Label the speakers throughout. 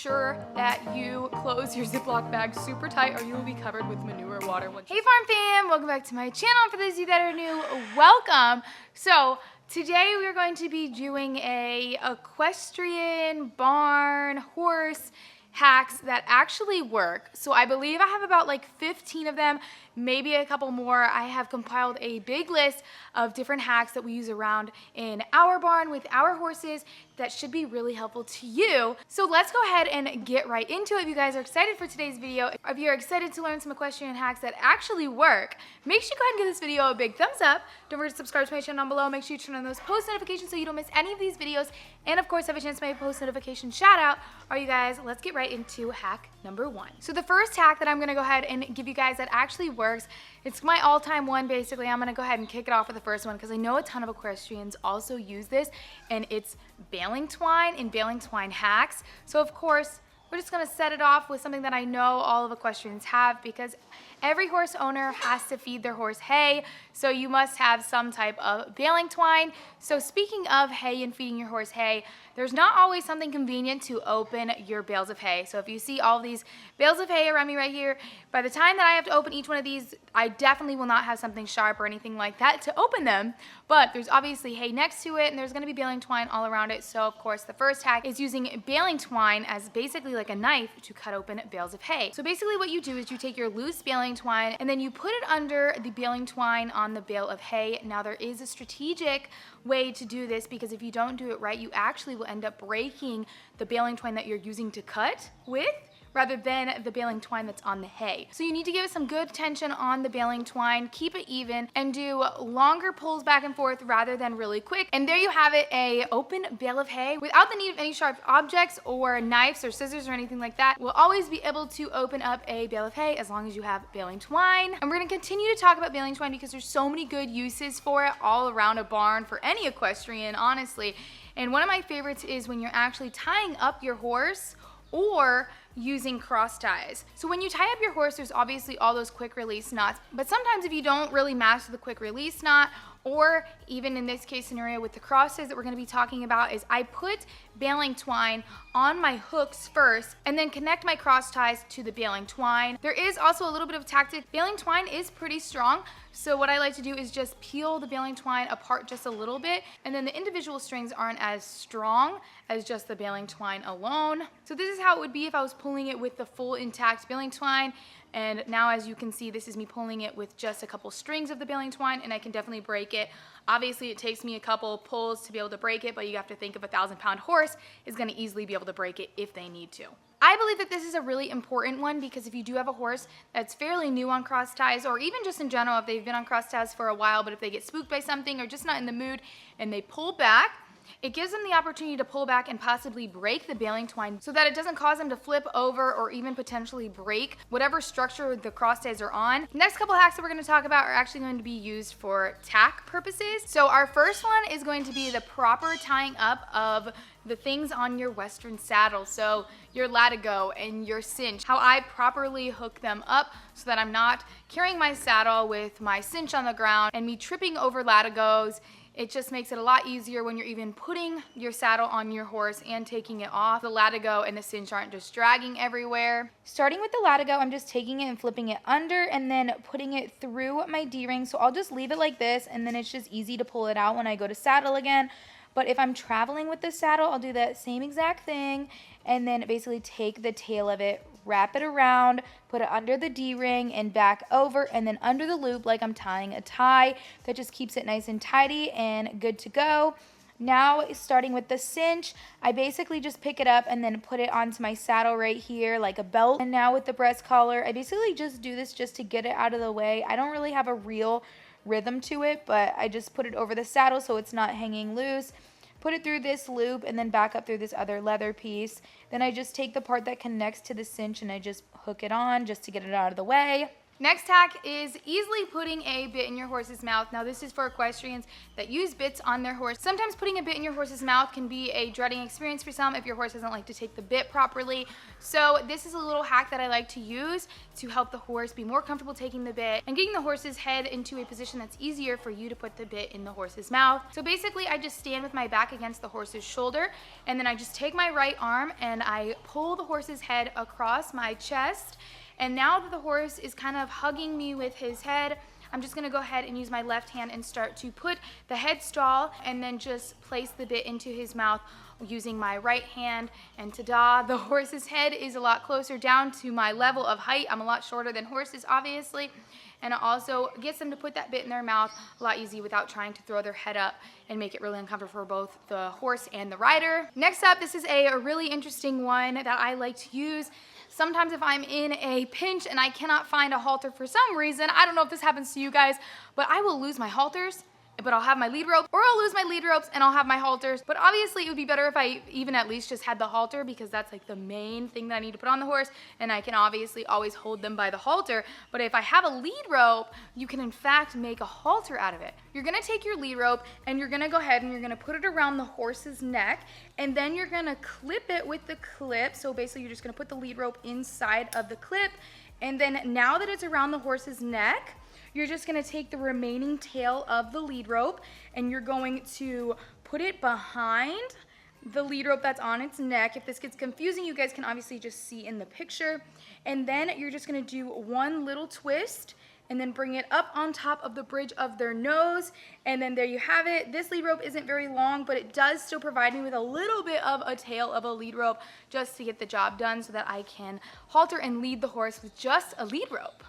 Speaker 1: sure that you close your Ziploc bag super tight or you will be covered with manure water. Hey farm fam, welcome back to my channel. For those of you that are new, welcome. So today we are going to be doing a equestrian barn horse hacks that actually work. So I believe I have about like 15 of them, maybe a couple more. I have compiled a big list of different hacks that we use around in our barn with our horses that should be really helpful to you. So let's go ahead and get right into it. If you guys are excited for today's video, if you're excited to learn some equestrian hacks that actually work, make sure you go ahead and give this video a big thumbs up. Don't forget to subscribe to my channel down below. Make sure you turn on those post notifications so you don't miss any of these videos. And of course, have a chance to make a post notification shout out. All right, you guys, let's get right into hack number 1. So the first hack that I'm gonna go ahead and give you guys that actually works, it's my all-time one basically. I'm gonna go ahead and kick it off with the first one because I know a ton of equestrians also use this, and it's baling twine and baling twine hacks. So of course, we're just gonna set it off with something that I know all of equestrians have, because every horse owner has to feed their horse hay, so you must have some type of baling twine. So speaking of hay and feeding your horse hay, there's not always something convenient to open your bales of hay. So if you see all these bales of hay around me right here, by the time that I have to open each one of these, I definitely will not have something sharp or anything like that to open them. But there's obviously hay next to it, and there's gonna be baling twine all around it. So of course, the first hack is using baling twine as basically like a knife to cut open bales of hay. So basically what you do is you take your loose baling twine and then you put it under the baling twine on the bale of hay. Now there is a strategic way to do this, because if you don't do it right, you actually will end up breaking the baling twine that you're using to cut with, rather than the baling twine that's on the hay. So you need to give it some good tension on the baling twine, keep it even, and do longer pulls back and forth rather than really quick. And there you have it, a open bale of hay without the need of any sharp objects or knives or scissors or anything like that. We'll always be able to open up a bale of hay as long as you have baling twine. And we're gonna continue to talk about baling twine because there's so many good uses for it all around a barn for any equestrian, honestly. And one of my favorites is when you're actually tying up your horse or using cross ties. So when you tie up your horse, there's obviously all those quick release knots, but sometimes if you don't really master the quick release knot, or even in this case scenario with the cross ties that we're gonna be talking about, is I put baling twine on my hooks first and then connect my cross ties to the baling twine. There is also a little bit of tactic. Baling twine is pretty strong, so what I like to do is just peel the baling twine apart just a little bit, and then the individual strings aren't as strong as just the baling twine alone. So this is how it would be if I was pulling it with the full intact baling twine. And now as you can see, this is me pulling it with just a couple strings of the baling twine, and I can definitely break it. Obviously it takes me a couple pulls to be able to break it, but you have to think of a 1,000-pound horse is gonna easily be able to break it if they need to. I believe that this is a really important one, because if you do have a horse that's fairly new on cross ties, or even just in general if they've been on cross ties for a while, but if they get spooked by something or just not in the mood and they pull back, it gives them the opportunity to pull back and possibly break the baling twine so that it doesn't cause them to flip over or even potentially break whatever structure the cross ties are on. The next couple hacks that we're going to talk about are actually going to be used for tack purposes. So our first one is going to be the proper tying up of the things on your Western saddle. So your latigo and your cinch, how I properly hook them up so that I'm not carrying my saddle with my cinch on the ground and me tripping over latigos. It just makes it a lot easier when you're even putting your saddle on your horse and taking it off. The latigo and the cinch aren't just dragging everywhere. Starting with the latigo, I'm just taking it and flipping it under and then putting it through my D-ring. So I'll just leave it like this, and then it's just easy to pull it out when I go to saddle again. But if I'm traveling with the saddle, I'll do that same exact thing, and then basically take the tail of it, wrap it around, put it under the D-ring and back over, and then under the loop like I'm tying a tie. That just keeps it nice and tidy and good to go. Now, starting with the cinch, I basically just pick it up and then put it onto my saddle right here like a belt. And now with the breast collar, I basically just do this just to get it out of the way. I don't really have a real rhythm to it, but I just put it over the saddle so it's not hanging loose. Put it through this loop and then back up through this other leather piece. Then I just take the part that connects to the cinch and I just hook it on just to get it out of the way. Next hack is easily putting a bit in your horse's mouth. Now this is for equestrians that use bits on their horse. Sometimes putting a bit in your horse's mouth can be a dreading experience for some if your horse doesn't like to take the bit properly. So this is a little hack that I like to use to help the horse be more comfortable taking the bit and getting the horse's head into a position that's easier for you to put the bit in the horse's mouth. So basically I just stand with my back against the horse's shoulder, and then I just take my right arm and I pull the horse's head across my chest. And now that the horse is kind of hugging me with his head, I'm just gonna go ahead and use my left hand and start to put the head stall and then just place the bit into his mouth using my right hand. And ta-da, the horse's head is a lot closer down to my level of height. I'm a lot shorter than horses, obviously. And it also gets them to put that bit in their mouth a lot easier without trying to throw their head up and make it really uncomfortable for both the horse and the rider. Next up, this is a really interesting one that I like to use. Sometimes if I'm in a pinch and I cannot find a halter for some reason, I don't know if this happens to you guys, but I will lose my halters, but I'll have my lead rope, or I'll lose my lead ropes and I'll have my halters. But obviously it would be better if I even at least just had the halter, because that's like the main thing that I need to put on the horse, and I can obviously always hold them by the halter. But if I have a lead rope, you can in fact make a halter out of it. You're gonna take your lead rope and you're gonna go ahead and you're gonna put it around the horse's neck, and then you're gonna clip it with the clip. So basically you're just gonna put the lead rope inside of the clip, and then now that it's around the horse's neck, you're just gonna take the remaining tail of the lead rope and you're going to put it behind the lead rope that's on its neck. If this gets confusing, you guys can obviously just see in the picture. And then you're just gonna do one little twist and then bring it up on top of the bridge of their nose. And then there you have it. This lead rope isn't very long, but it does still provide me with a little bit of a tail of a lead rope just to get the job done so that I can halter and lead the horse with just a lead rope.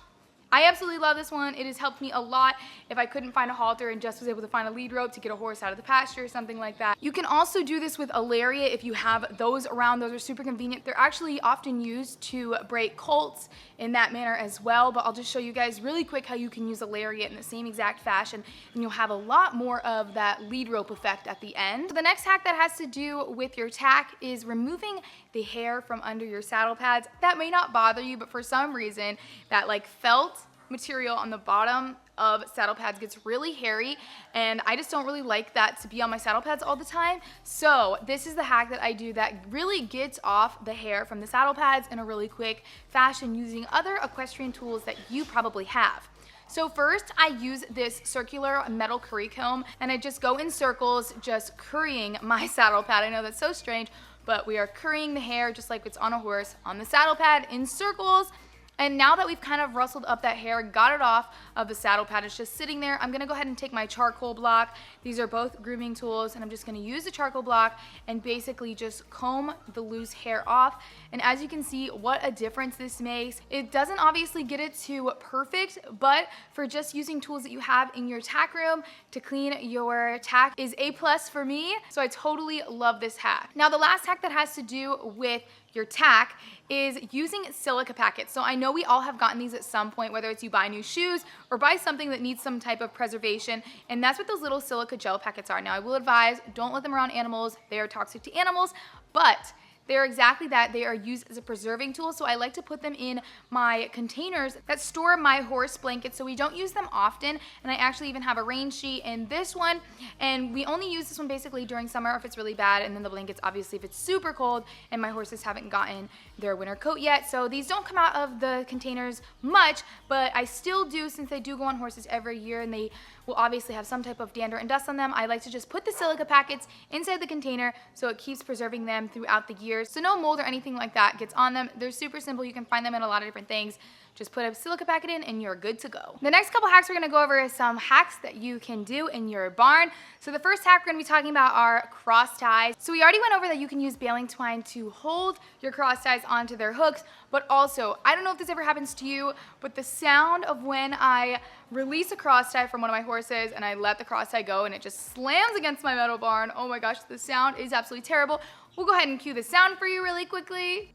Speaker 1: I absolutely love this one. It has helped me a lot if I couldn't find a halter and just was able to find a lead rope to get a horse out of the pasture or something like that. You can also do this with a lariat if you have those around. Those are super convenient. They're actually often used to break colts in that manner as well, but I'll just show you guys really quick how you can use a lariat in the same exact fashion, and you'll have a lot more of that lead rope effect at the end. So the next hack that has to do with your tack is removing the hair from under your saddle pads. That may not bother you, but for some reason that like felt material on the bottom of saddle pads gets really hairy, and I just don't really like that to be on my saddle pads all the time. So this is the hack that I do that really gets off the hair from the saddle pads in a really quick fashion using other equestrian tools that you probably have. So first I use this circular metal curry comb, and I just go in circles just currying my saddle pad. I know that's so strange, but we are currying the hair just like it's on a horse on the saddle pad in circles. And now that we've kind of rustled up that hair, got it off of the saddle pad, it's just sitting there. I'm gonna go ahead and take my charcoal block. These are both grooming tools, and I'm just gonna use the charcoal block and basically just comb the loose hair off. And as you can see, what a difference this makes. It doesn't obviously get it to perfect, but for just using tools that you have in your tack room to clean your tack is A+ for me. So I totally love this hack. Now the last hack that has to do with your tack is using silica packets. So I know we all have gotten these at some point, whether it's you buy new shoes or buy something that needs some type of preservation, and that's what those little silica gel packets are. Now I will advise, don't let them around animals. They are toxic to animals, but they are exactly that. They are used as a preserving tool, so I like to put them in my containers that store my horse blankets, so we don't use them often. And I actually even have a rain sheet in this one, and we only use this one basically during summer if it's really bad, and then the blankets obviously if it's super cold and my horses haven't gotten their winter coat yet. So these don't come out of the containers much, but I still do, since they do go on horses every year and they will obviously have some type of dander and dust on them. I like to just put the silica packets inside the container so it keeps preserving them throughout the year, so no mold or anything like that gets on them. They're super simple. You can find them in a lot of different things. Just put a silica packet in and you're good to go. The next couple hacks we're gonna go over is some hacks that you can do in your barn. So the first hack we're gonna be talking about are cross ties. So we already went over that you can use baling twine to hold your cross ties onto their hooks, but also, I don't know if this ever happens to you, but the sound of when I release a cross tie from one of my horses and I let the cross tie go and it just slams against my metal barn, oh my gosh, the sound is absolutely terrible. We'll go ahead and cue the sound for you really quickly.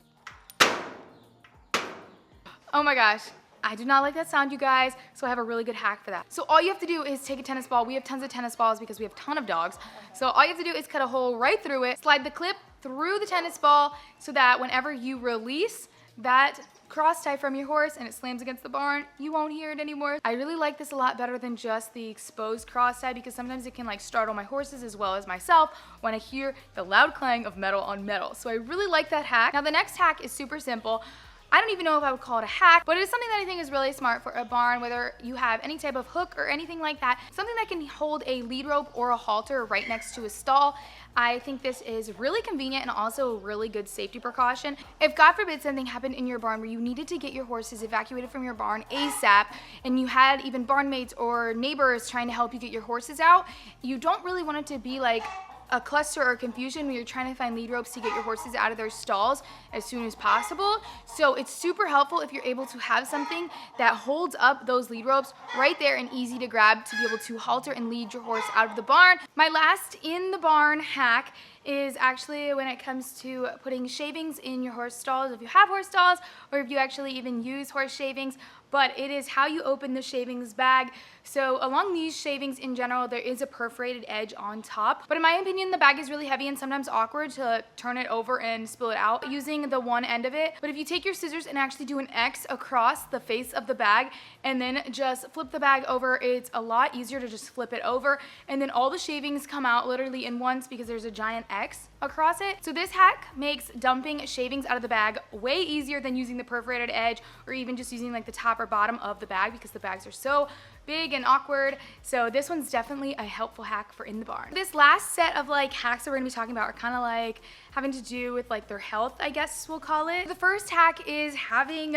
Speaker 1: Oh my gosh, I do not like that sound, you guys, so I have a really good hack for that. So all you have to do is take a tennis ball. We have tons of tennis balls because we have a ton of dogs. So all you have to do is cut a hole right through it, slide the clip through the tennis ball so that whenever you release that cross tie from your horse and it slams against the barn, you won't hear it anymore. I really like this a lot better than just the exposed cross tie because sometimes it can like startle my horses as well as myself when I hear the loud clang of metal on metal. So I really like that hack. Now the next hack is super simple. I don't even know if I would call it a hack, but it is something that I think is really smart for a barn, whether you have any type of hook or anything like that, something that can hold a lead rope or a halter right next to a stall. I think this is really convenient and also a really good safety precaution. If God forbid something happened in your barn where you needed to get your horses evacuated from your barn ASAP and you had even barn mates or neighbors trying to help you get your horses out, you don't really want it to be like a cluster or confusion when you're trying to find lead ropes to get your horses out of their stalls as soon as possible. So it's super helpful if you're able to have something that holds up those lead ropes right there and easy to grab to be able to halter and lead your horse out of the barn. My last in the barn hack is actually when it comes to putting shavings in your horse stalls, if you have horse stalls or if you actually even use horse shavings, but it is how you open the shavings bag. So along these shavings in general, there is a perforated edge on top, but in my opinion, the bag is really heavy and sometimes awkward to turn it over and spill it out using the one end of it. But if you take your scissors and actually do an X across the face of the bag and then just flip the bag over, it's a lot easier to just flip it over and then all the shavings come out literally in once because there's a giant X across it. So this hack makes dumping shavings out of the bag way easier than using the perforated edge or even just using like the top or bottom of the bag because the bags are so big and awkward. So this one's definitely a helpful hack for in the barn. This last set of like hacks that we're gonna be talking about are kind of like having to do with like their health, I guess we'll call it. The first hack is having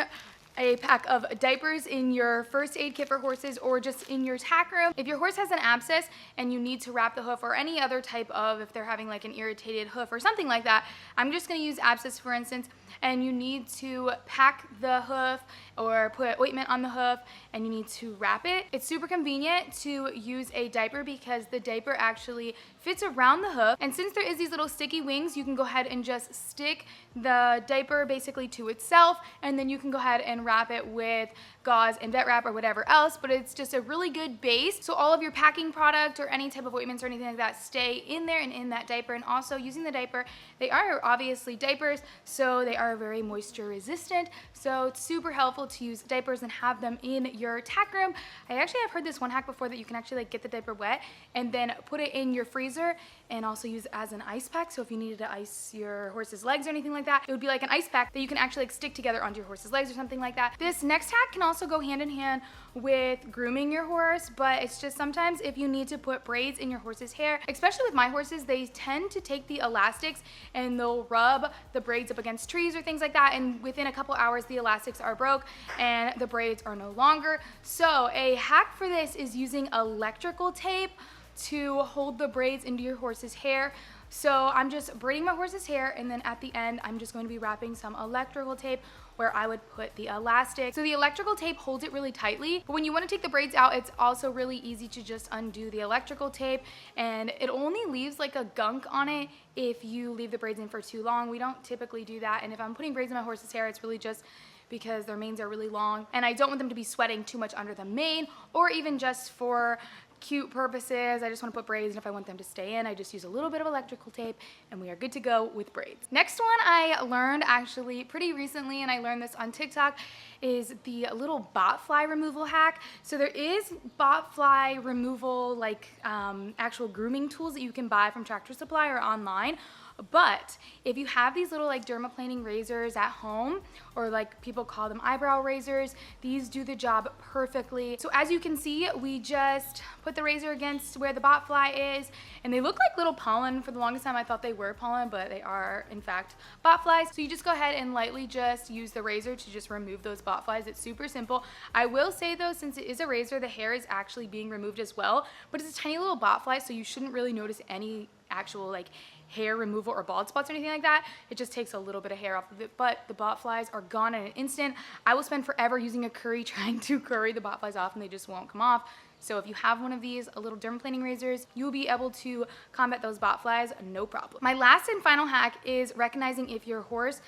Speaker 1: a pack of diapers in your first aid kit for horses or just in your tack room. If your horse has an abscess and you need to wrap the hoof or any other type of, if they're having like an irritated hoof or something like that, I'm just gonna use abscess for instance, and you need to pack the hoof or put ointment on the hoof and you need to wrap it. It's super convenient to use a diaper because the diaper actually fits around the hoof, and since there is these little sticky wings, you can go ahead and just stick the diaper basically to itself and then you can go ahead and wrap it with gauze and vet wrap or whatever else, but it's just a really good base. So all of your packing product or any type of ointments or anything like that stay in there and in that diaper. And also using the diaper, they are obviously diapers, so they are very moisture resistant. So it's super helpful to use diapers and have them in your tack room. I actually have heard this one hack before that you can actually like get the diaper wet and then put it in your freezer and also use it as an ice pack. So if you needed to ice your horse's legs or anything like that, it would be like an ice pack that you can actually like stick together onto your horse's legs or something like that. This next hack can also go hand in hand with grooming your horse, but it's just sometimes if you need to put braids in your horse's hair, especially with my horses, they tend to take the elastics and they'll rub the braids up against trees or things like that, and within a couple hours the elastics are broke and the braids are no longer. So a hack for this is using electrical tape to hold the braids into your horse's hair. So I'm just braiding my horse's hair and then at the end I'm just going to be wrapping some electrical tape where I would put the elastic. So the electrical tape holds it really tightly, but when you want to take the braids out, it's also really easy to just undo the electrical tape, and it only leaves like a gunk on it if you leave the braids in for too long. We don't typically do that, and if I'm putting braids in my horse's hair, it's really just because their manes are really long and I don't want them to be sweating too much under the mane, or even just for cute purposes. I just want to put braids, and if I want them to stay in, I just use a little bit of electrical tape and we are good to go with braids. Next one I learned actually pretty recently, and I learned this on TikTok, is the little bot fly removal hack. So there is bot fly removal like actual grooming tools that you can buy from Tractor Supply or online. But if you have these little like dermaplaning razors at home, or like people call them eyebrow razors, these do the job perfectly. So as you can see, we just put the razor against where the bot fly is, and they look like little pollen. For the longest time I thought they were pollen, but they are in fact bot flies. So you just go ahead and lightly just use the razor to just remove those bot flies. It's super simple. I will say though, since it is a razor, the hair is actually being removed as well, but it's a tiny little bot fly, so you shouldn't really notice any actual like hair removal or bald spots or anything like that. It just takes a little bit of hair off of it, but the bot flies are gone in an instant. I will spend forever using a curry trying to curry the bot flies off, and they just won't come off. So if you have one of these little dermaplaning razors, you will be able to combat those bot flies no problem. My last and final hack is recognizing if your horse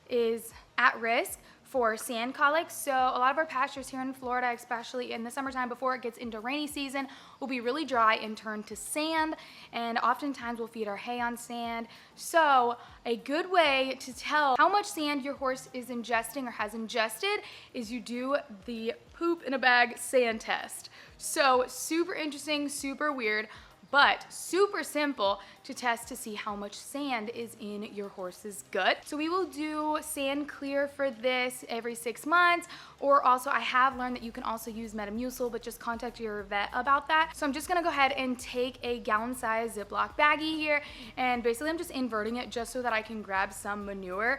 Speaker 1: is at risk for sand colic. So a lot of our pastures here in Florida, especially in the summertime before it gets into rainy season, will be really dry and turn to sand, and oftentimes we'll feed our hay on sand. So a good way to tell how much sand your horse is ingesting or has ingested is you do the poop in a bag sand test. So super interesting, super weird, but super simple to test to see how much sand is in your horse's gut. So we will do sand clear for this every 6 months, or also I have learned that you can also use Metamucil, but just contact your vet about that. So I'm just gonna go ahead and take a gallon size Ziploc baggie here, and basically I'm just inverting it just so that I can grab some manure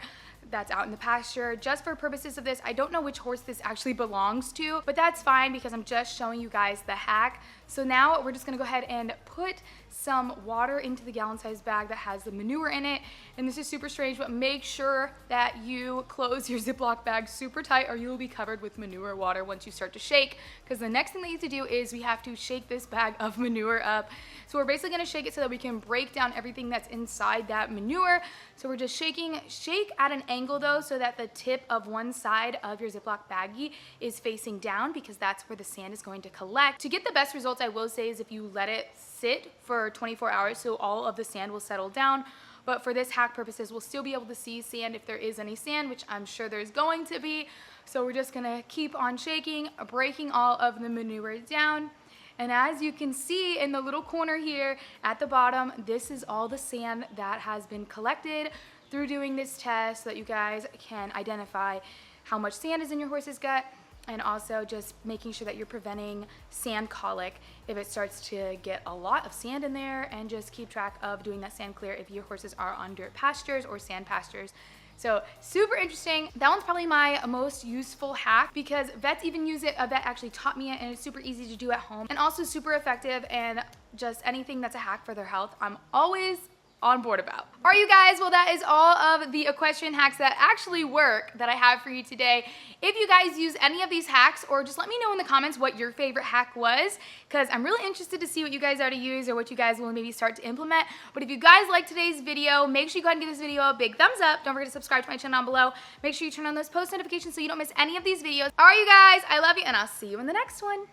Speaker 1: that's out in the pasture. Just for purposes of this, I don't know which horse this actually belongs to, but that's fine because I'm just showing you guys the hack. So now we're just gonna go ahead and put some water into the gallon size bag that has the manure in it. And this is super strange, but make sure that you close your Ziploc bag super tight or you will be covered with manure water once you start to shake, because the next thing that you have to do is we have to shake this bag of manure up. So we're basically gonna shake it so that we can break down everything that's inside that manure. So we're just shake at an angle though, so that the tip of one side of your Ziploc baggie is facing down, because that's where the sand is going to collect. To get the best results, I will say, is if you let it sit for 24 hours so all of the sand will settle down. But for this hack purposes, we'll still be able to see sand if there is any sand, which I'm sure there's going to be. So we're just gonna keep on shaking, breaking all of the manure down. And as you can see in the little corner here at the bottom, this is all the sand that has been collected through doing this test, so that you guys can identify how much sand is in your horse's gut, and also just making sure that you're preventing sand colic if it starts to get a lot of sand in there, and just keep track of doing that sand clear if your horses are on dirt pastures or sand pastures. So super interesting. That one's probably my most useful hack because vets even use it. A vet actually taught me it, and it's super easy to do at home and also super effective, and just anything that's a hack for their health, I'm always on board about. All right, you guys, well, that is all of the equestrian hacks that actually work that I have for you today. If you guys use any of these hacks, or just let me know in the comments what your favorite hack was, because I'm really interested to see what you guys already use or what you guys will maybe start to implement. But if you guys like today's video, make sure you go ahead and give this video a big thumbs up. Don't forget to subscribe to my channel down below. Make sure you turn on those post notifications so you don't miss any of these videos. All right, you guys, I love you, and I'll see you in the next one.